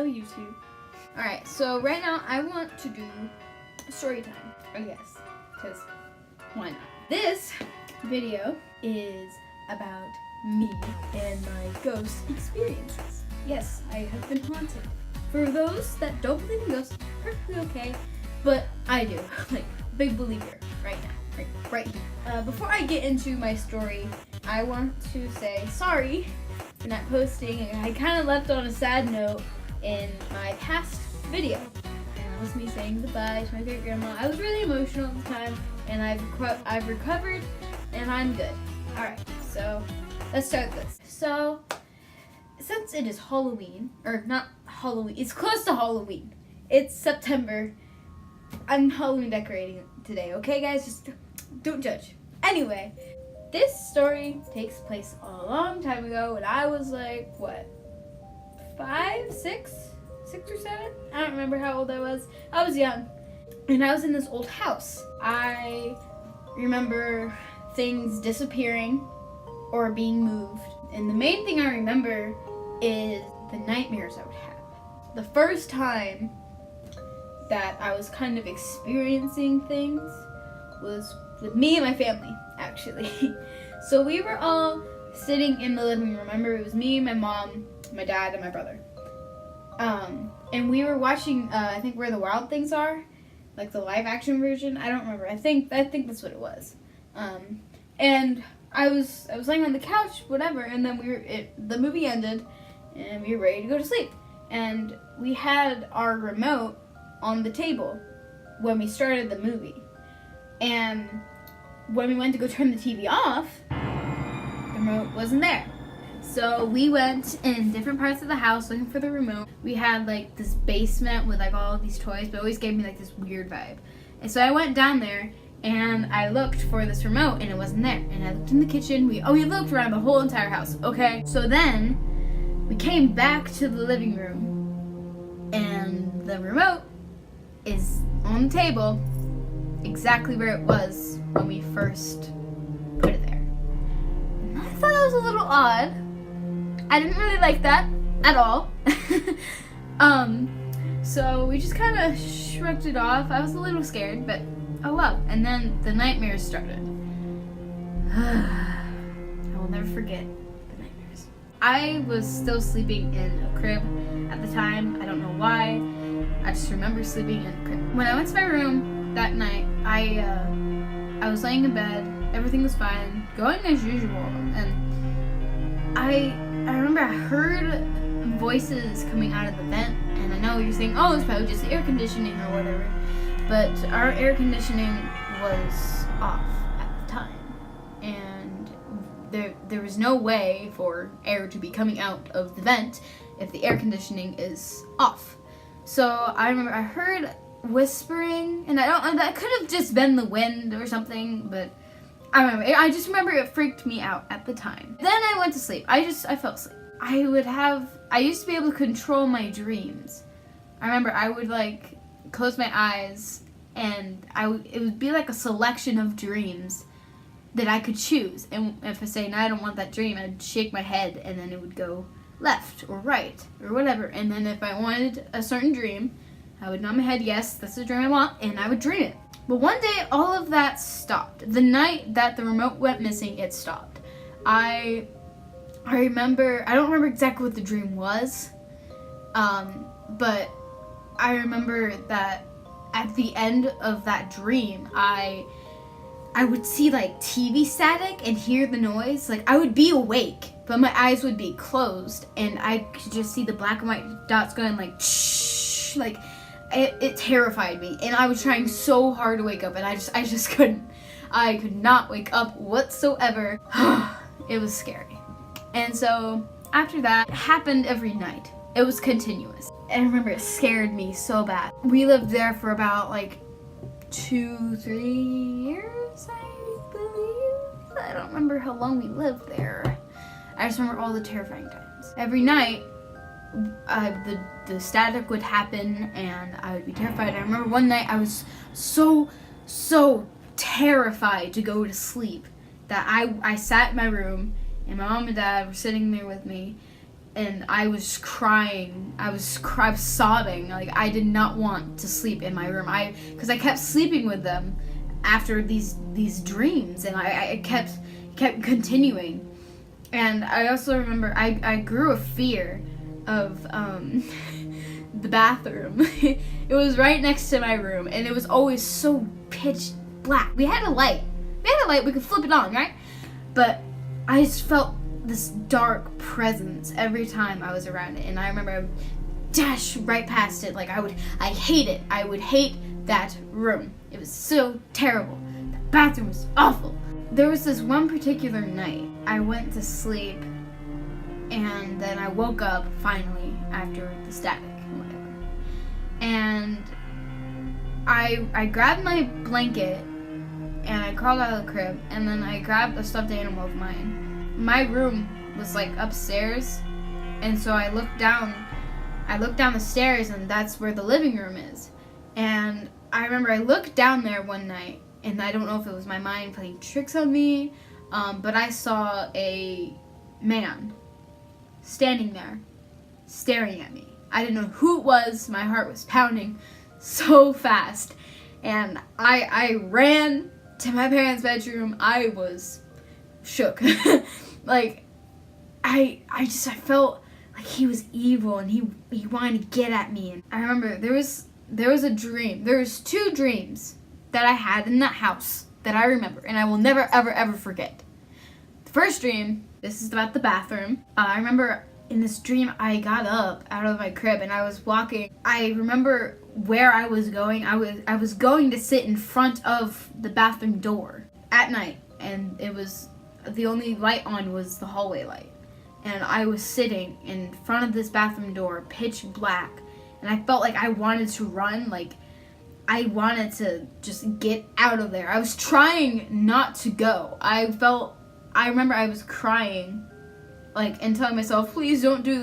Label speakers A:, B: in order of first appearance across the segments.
A: Hello, YouTube. Alright, so right now I want to do story time, I guess, because why not? This video is about me and my ghost experiences. Yes, I have been haunted. For those that don't believe in ghosts, perfectly okay, but I do. Like, big believer right now, right here. Before I get into my story, I want to say sorry for not posting. I kind of left on a sad note in my past video, and that was me saying goodbye to my great grandma. I was really emotional at the time, and I've recovered, and I'm good. All right, so let's start this. So since it is Halloween, or not Halloween, it's close to Halloween. It's September. I'm Halloween decorating today, okay, guys? Just don't judge. Anyway, this story takes place a long time ago when I was like, what, 5, 6 or 7? I don't remember how old I was. I was young. And I was in this old house. I remember things disappearing or being moved. And the main thing I remember is the nightmares I would have. The first time that I was kind of experiencing things was with me and my family, actually. So we were all sitting in the living room. Remember, it was me, my mom, my dad, and my brother. And we were watching, I think, Where the Wild Things Are, like the live action version. I don't remember. I think that's what it was. And I was laying on the couch, whatever, and then the movie ended, and we were ready to go to sleep. And we had our remote on the table when we started the movie. And when we went to go turn the TV off, the remote wasn't there. So we went in different parts of the house looking for the remote. We had like this basement with like all these toys, but it always gave me like this weird vibe. And so I went down there and I looked for this remote and it wasn't there. And I looked in the kitchen. We looked around the whole entire house. Okay. So then we came back to the living room and the remote is on the table exactly where it was when we first put it there. And I thought that was a little odd. I didn't really like that at all. So we just kind of shrugged it off. I was a little scared, but oh well. And then the nightmares started. I will never forget the nightmares. I was still sleeping in a crib at the time. I don't know why. I just remember sleeping in a crib. When I went to my room that night, I was laying in bed. Everything was fine, going as usual. And I remember I heard voices coming out of the vent, and I know you're saying, oh, it's probably just air conditioning or whatever, but our air conditioning was off at the time, and there was no way for air to be coming out of the vent if the air conditioning is off. So I remember I heard whispering, and that could have just been the wind or something, but I just remember it freaked me out at the time. Then I went to sleep. I fell asleep. I used to be able to control my dreams. I remember I would like close my eyes and it would be like a selection of dreams that I could choose. And if I say, no, I don't want that dream, I'd shake my head and then it would go left or right or whatever. And then if I wanted a certain dream, I would nod my head, yes, that's the dream I want, and I would dream it. But one day, all of that stopped. The night that the remote went missing, it stopped. I remember, I don't remember exactly what the dream was, but I remember that at the end of that dream, I would see like TV static and hear the noise. Like I would be awake, but my eyes would be closed, and I could just see the black and white dots going like shh, like it terrified me, and I was trying so hard to wake up, and I just couldn't. I could not wake up whatsoever. It was scary. And so after that, it happened every night. It was continuous. And I remember it scared me so bad. We lived there for about like 2-3 years, I believe. I don't remember how long we lived there. I just remember all the terrifying times. Every night, the static would happen and I would be terrified. I remember one night I was so terrified to go to sleep that I sat in my room and my mom and dad were sitting there with me, and I was crying. I was sobbing. Like, I did not want to sleep in my room. Because I kept sleeping with them after these dreams, and I kept continuing. And I also remember I grew a fear of the bathroom. It was right next to my room, and it was always so pitch black. We had a light. We could flip it on, right? But I just felt this dark presence every time I was around it, and I remember I would dash right past it. Like, I hate it. I would hate that room. It was so terrible. The bathroom was awful. There was this one particular night I went to sleep, and then I woke up finally after the static and whatever. And I grabbed my blanket and I crawled out of the crib, and then I grabbed a stuffed animal of mine. My room was like upstairs, and so I looked down the stairs, and that's where the living room is. And I remember I looked down there one night, and I don't know if it was my mind playing tricks on me, but I saw a man standing there staring at me. I didn't know who it was. My heart was pounding so fast, and I ran to my parents' bedroom. I was shook. Like, I felt like he was evil, and he wanted to get at me. And I remember there was a dream. There was 2 dreams that I had in that house that I remember, and I will never ever forget. The first dream, this is about the bathroom. I remember in this dream I got up out of my crib and I was walking. I remember where I was going. I was going to sit in front of the bathroom door at night, and it was the only light on was the hallway light. And I was sitting in front of this bathroom door, pitch black, and I felt like I wanted to run, like I wanted to just get out of there. I was trying not to go. I remember I was crying, like, and telling myself, please don't do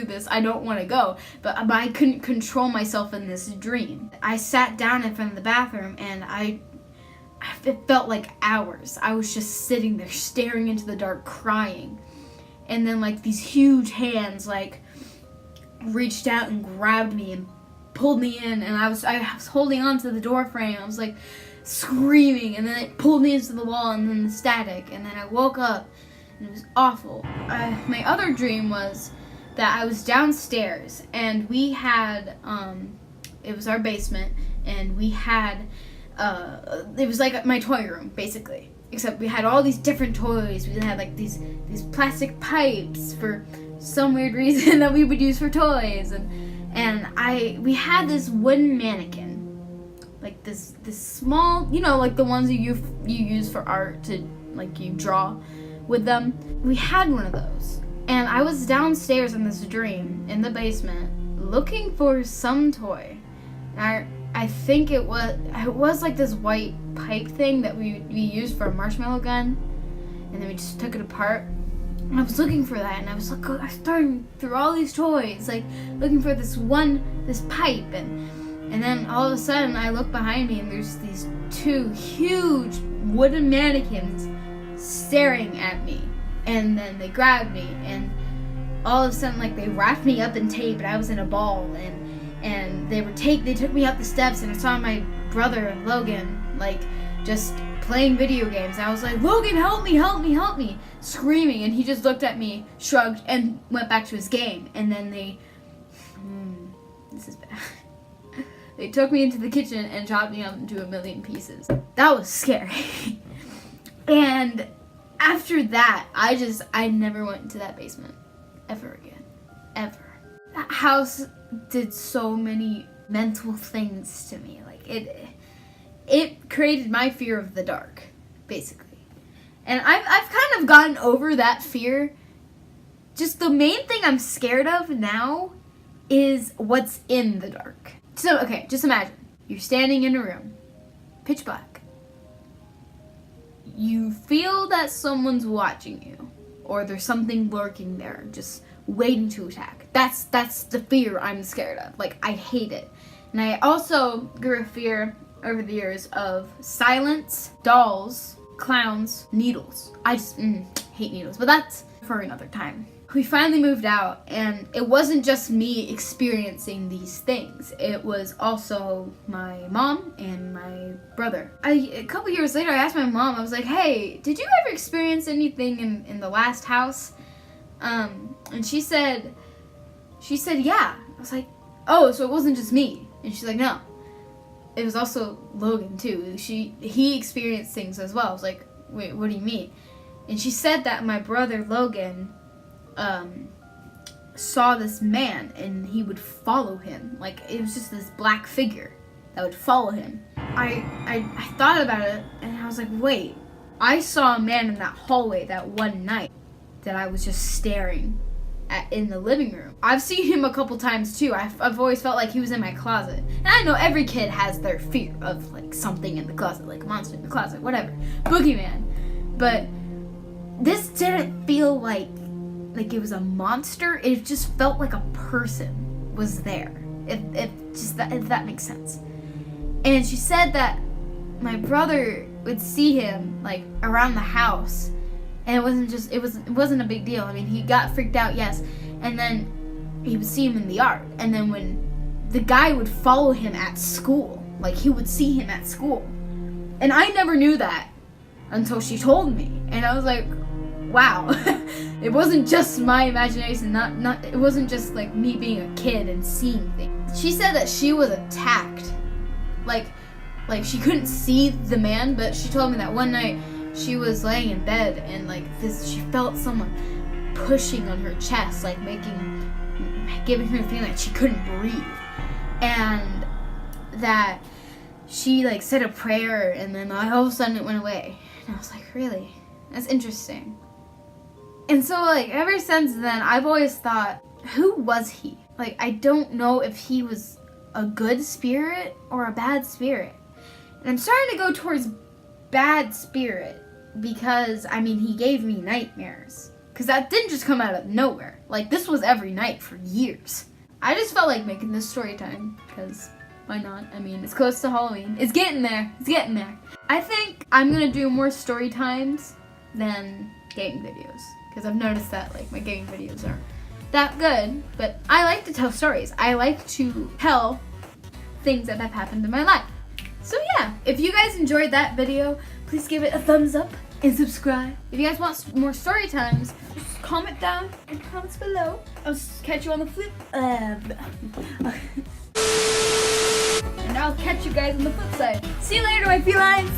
A: this, I don't want to go. But I couldn't control myself in this dream. I sat down in front of the bathroom, and it felt like hours. I was just sitting there staring into the dark, crying. And then, like, these huge hands, like, reached out and grabbed me and pulled me in, and I was holding on to the door frame. I was, like, screaming, and then it pulled me into the wall, and then the static, and then I woke up, and it was awful. My other dream was that I was downstairs, and we had, it was our basement, and we had, it was like my toy room, basically. Except we had all these different toys. We had like these plastic pipes for some weird reason that we would use for toys, and we had this wooden mannequin, like this small, you know, like the ones you use for art, to like you draw with them. We had one of those, and I was downstairs in this dream in the basement looking for some toy. And I think it was like this white pipe thing that we used for a marshmallow gun, and then we just took it apart. And I was looking for that, and I was starting through all these toys, like looking for this pipe, and then all of a sudden I look behind me, and there's these 2 huge wooden mannequins staring at me, and then they grabbed me, and all of a sudden, like, they wrapped me up in tape, and I was in a ball, and they took me up the steps, and I saw my brother Logan, like, just playing video games. And I was like, Logan, help me, screaming, and he just looked at me, shrugged, and went back to his game. And then this is bad. They took me into the kitchen and chopped me up into a million pieces. That was scary. And after that, I never went into that basement ever again. Ever. That house did so many mental things to me. Like, it created my fear of the dark, basically. And I've kind of gotten over that fear. Just the main thing I'm scared of now is what's in the dark. So, okay, just imagine. You're standing in a room, pitch black. You feel that someone's watching you, or there's something lurking there, just waiting to attack. That's the fear I'm scared of. Like, I hate it. And I also grew a fear over the years of silence, dolls, clowns, needles. I just hate needles. But for another time. We finally moved out, and it wasn't just me experiencing these things. It was also my mom and my brother. A couple years later, I asked my mom, I was like, hey, did you ever experience anything in the last house? And she said, yeah. I was like, oh, so it wasn't just me. And she's like, no. It was also Logan too. He experienced things as well. I was like, wait, what do you mean? And she said that my brother Logan saw this man and he would follow him. Like, it was just this black figure that would follow him. I thought about it and I was like, wait, I saw a man in that hallway that one night that I was just staring at in the living room. I've seen him a couple times too. I've always felt like he was in my closet. And I know every kid has their fear of like something in the closet, like a monster in the closet, whatever. Boogeyman. But this didn't feel like it was a monster. It just felt like a person was there. If that makes sense. And she said that my brother would see him like around the house, and it wasn't a big deal. I mean, he got freaked out, yes, and then he would see him in the yard, and then when the guy would follow him at school, like he would see him at school, and I never knew that until she told me, and I was like, wow. It wasn't just my imagination, it wasn't just like me being a kid and seeing things. She said that she was attacked. Like she couldn't see the man, but she told me that one night she was laying in bed and she felt someone pushing on her chest, like giving her the feeling that she couldn't breathe. And that she said a prayer and then all of a sudden it went away. And I was like, really? That's interesting. And so ever since then, I've always thought, who was he? I don't know if he was a good spirit or a bad spirit. And I'm starting to go towards bad spirit because, I mean, he gave me nightmares. Because that didn't just come out of nowhere. This was every night for years. I just felt like making this story time because why not? I mean, it's close to Halloween. It's getting there. It's getting there. I think I'm going to do more story times than gaming videos. Because I've noticed that my gaming videos aren't that good. But I like to tell stories. I like to tell things that have happened in my life. So yeah, if you guys enjoyed that video, please give it a thumbs up and subscribe. If you guys want more story times, just comment down in the comments below. I'll catch you on the flip. And I'll catch you guys on the flip side. See you later, my felines.